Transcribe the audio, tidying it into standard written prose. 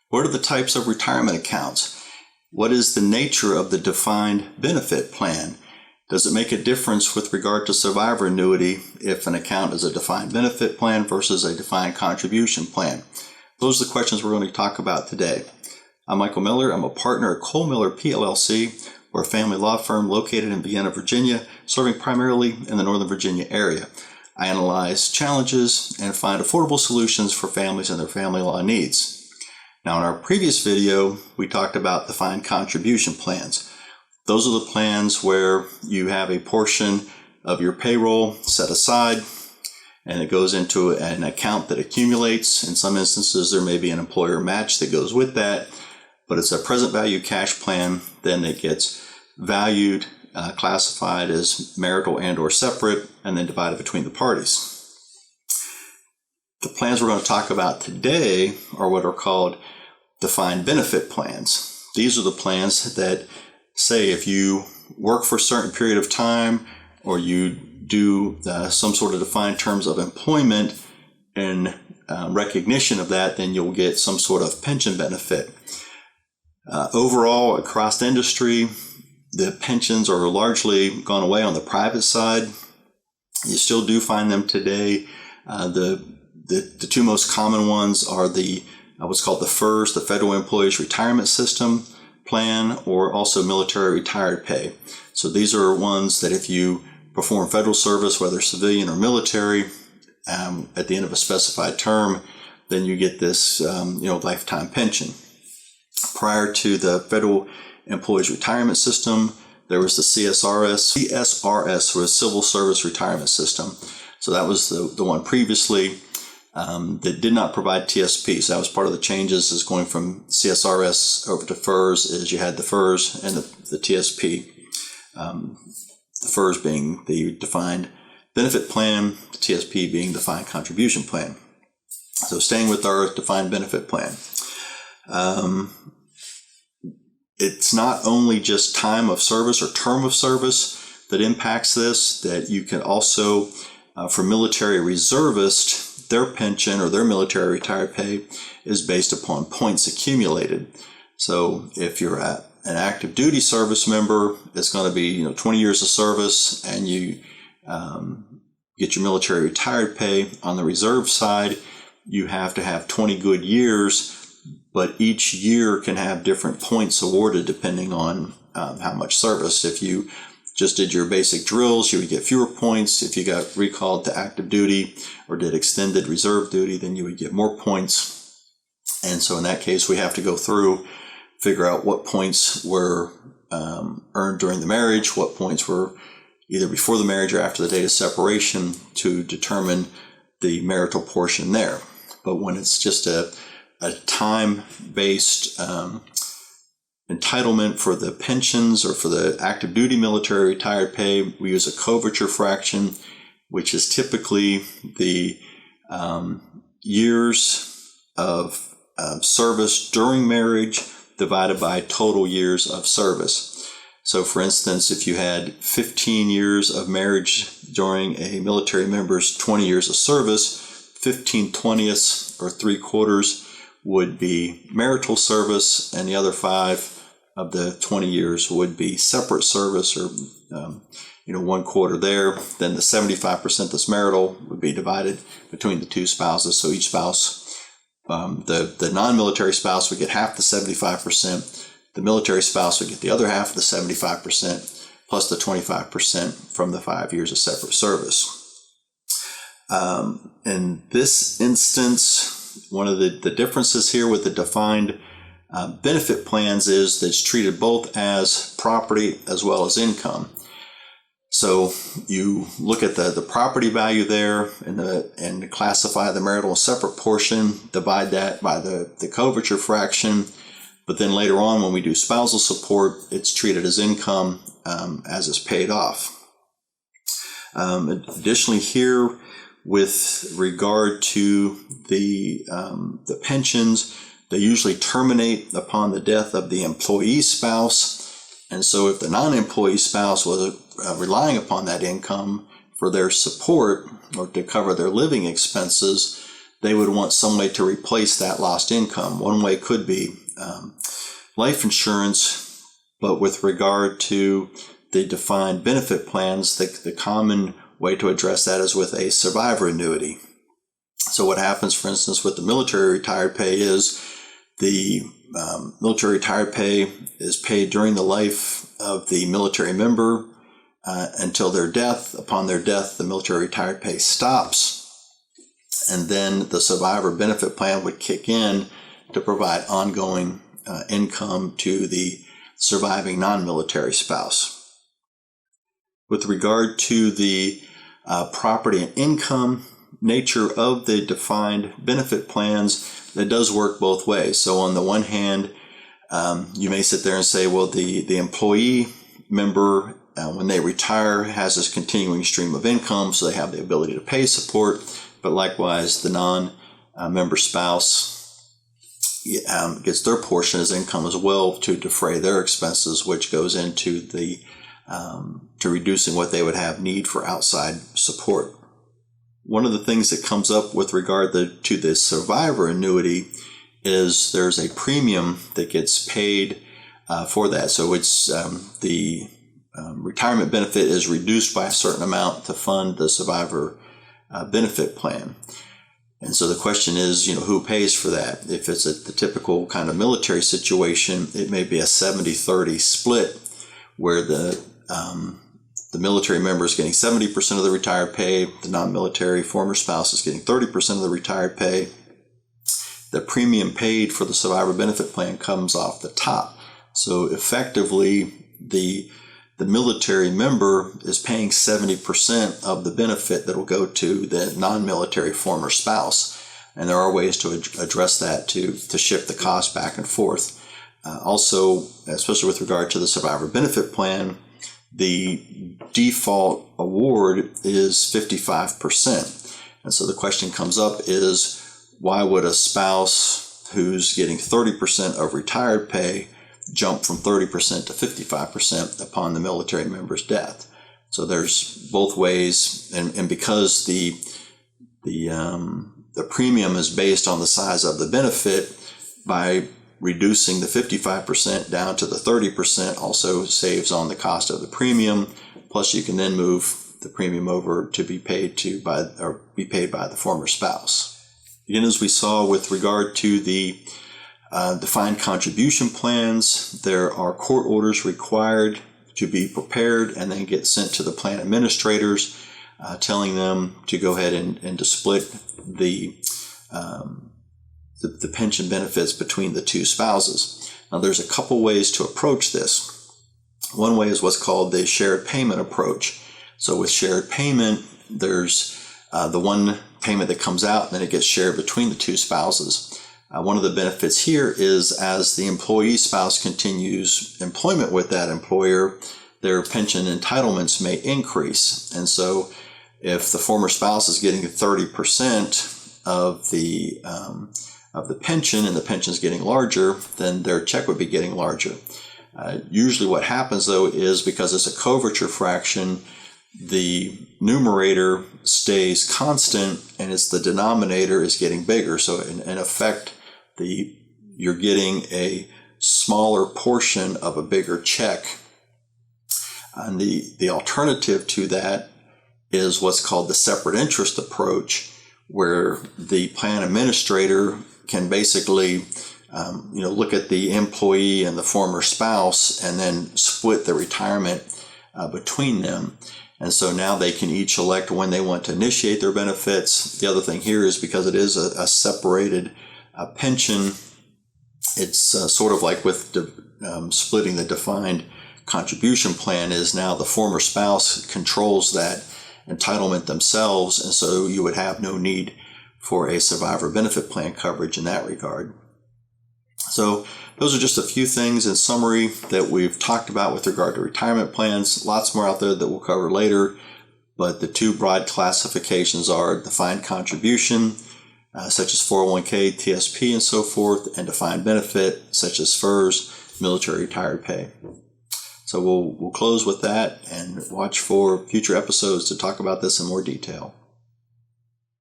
What are the types of retirement accounts? What is the nature of the defined benefit plan? Does it make a difference with regard to survivor annuity if an account is a defined benefit plan versus a defined contribution plan? Those are the questions we're going to talk about today. I'm Michael Miller. I'm a partner at Cole Miller PLLC. We're a family law firm located in Vienna, Virginia, serving primarily in the Northern Virginia area. I analyze challenges and find affordable solutions for families and their family law needs. Now, in our previous video, we talked about defined contribution plans. Those are the plans where you have a portion of your payroll set aside and it goes into an account that accumulates. In some instances, there may be an employer match that goes with that, but it's a present value cash plan. Then it gets valued, classified as marital and or separate, and then divided between the parties. The plans we're going to talk about today are what are called defined benefit plans. These are the plans that say if you work for a certain period of time or you do some sort of defined terms of employment in recognition of that, then you'll get some sort of pension benefit. Overall, across the industry, the pensions are largely gone away on the private side. You still do find them today. The two most common ones are the what's called the FERS, the Federal Employees Retirement System plan, or also military retired pay. So these are ones that if you perform federal service, whether civilian or military, at the end of a specified term, then you get this lifetime pension. Prior to the Federal Employees Retirement System, there was the CSRS. CSRS was Civil Service Retirement System. So that was the one previously that did not provide TSP. So that was part of the changes, is going from CSRS over to FERS, is you had the FERS and the TSP. The FERS being the defined benefit plan, the TSP being defined contribution plan. So staying with our defined benefit plan. It's not only just time of service or term of service that impacts this, that you can also, for military reservists, their pension or their military retired pay is based upon points accumulated. So if you're an active duty service member, it's going to be 20 years of service, and you get your military retired pay. On the reserve side, you have to have 20 good years, but each year can have different points awarded depending on how much service. If you just did your basic drills, you would get fewer points. If you got recalled to active duty or did extended reserve duty, then you would get more points. And so in that case, we have to go through, figure out what points were earned during the marriage, what points were either before the marriage or after the date of separation, to determine the marital portion there. But when it's just a time-based entitlement for the pensions or for the active duty military retired pay, we use a coverture fraction, which is typically the years of service during marriage divided by total years of service. So for instance, if you had 15 years of marriage during a military member's 20 years of service, 15/20 or 3/4 would be marital service, and the other 5 of the 20 years would be separate service, or 1/4 there. Then the 75% that's marital would be divided between the two spouses. So each spouse, the non-military spouse would get half the 75%. The military spouse would get the other half of the 75%, plus the 25% from the 5 years of separate service. In this instance, one of the differences here with the defined benefit plans is that it's treated both as property as well as income. So you look at the property value there and classify the marital and separate portion, divide that by the coverture fraction, but then later on when we do spousal support, it's treated as income as it's paid off. Additionally here, with regard to the pensions, they usually terminate upon the death of the employee spouse. And so if the non-employee spouse was relying upon that income for their support or to cover their living expenses, they would want some way to replace that lost income. One way could be life insurance, but with regard to the defined benefit plans, the common way to address that is with a survivor annuity. So what happens, for instance, with the military retired pay is the military retired pay is paid during the life of the military member until their death. Upon their death, the military retired pay stops, and then the survivor benefit plan would kick in to provide ongoing income to the surviving non-military spouse. With regard to the property and income nature of the defined benefit plans, it does work both ways. So on the one hand, you may sit there and say, well, the employee member, when they retire, has this continuing stream of income, so they have the ability to pay support, but likewise, the non-member spouse gets their portion as income as well to defray their expenses, which goes into the to reducing what they would have need for outside support. One of the things that comes up with regard to the survivor annuity is there's a premium that gets paid for that. So it's the retirement benefit is reduced by a certain amount to fund the survivor benefit plan. And so the question is, who pays for that? If it's the typical kind of military situation, it may be a 70-30 split where the military member is getting 70% of the retired pay, the non-military former spouse is getting 30% of the retired pay. The premium paid for the survivor benefit plan comes off the top. So effectively, the military member is paying 70% of the benefit that will go to the non-military former spouse. And there are ways to address that to shift the cost back and forth. Also, especially with regard to the survivor benefit plan, the default award is 55%. And so the question comes up is, why would a spouse who's getting 30% of retired pay jump from 30% to 55% upon the military member's death? So there's both ways, and because the premium is based on the size of the benefit, by reducing the 55% down to the 30% also saves on the cost of the premium. Plus, you can then move the premium over to be paid by the former spouse. Again, as we saw with regard to the defined contribution plans, there are court orders required to be prepared and then get sent to the plan administrators, telling them to go ahead and to split the pension benefits between the two spouses. Now, there's a couple ways to approach this. One way is what's called the shared payment approach. So with shared payment, there's the one payment that comes out and then it gets shared between the two spouses. One of the benefits here is as the employee spouse continues employment with that employer, their pension entitlements may increase. And so if the former spouse is getting 30% of the pension and the pension is getting larger, then their check would be getting larger. Usually what happens, though, is because it's a coverture fraction, the numerator stays constant and it's the denominator is getting bigger. So in effect, you're getting a smaller portion of a bigger check. And the alternative to that is what's called the separate interest approach, where the plan administrator can basically look at the employee and the former spouse and then split the retirement between them. And so now they can each elect when they want to initiate their benefits. The other thing here is because it is a separated pension, it's sort of like with splitting the defined contribution plan, is now the former spouse controls that entitlement themselves, and so you would have no need for a survivor benefit plan coverage in that regard. So those are just a few things in summary that we've talked about with regard to retirement plans. Lots more out there that we'll cover later, but the two broad classifications are defined contribution, such as 401k, TSP, and so forth, and defined benefit, such as FERS, military retired pay. So we'll close with that and watch for future episodes to talk about this in more detail.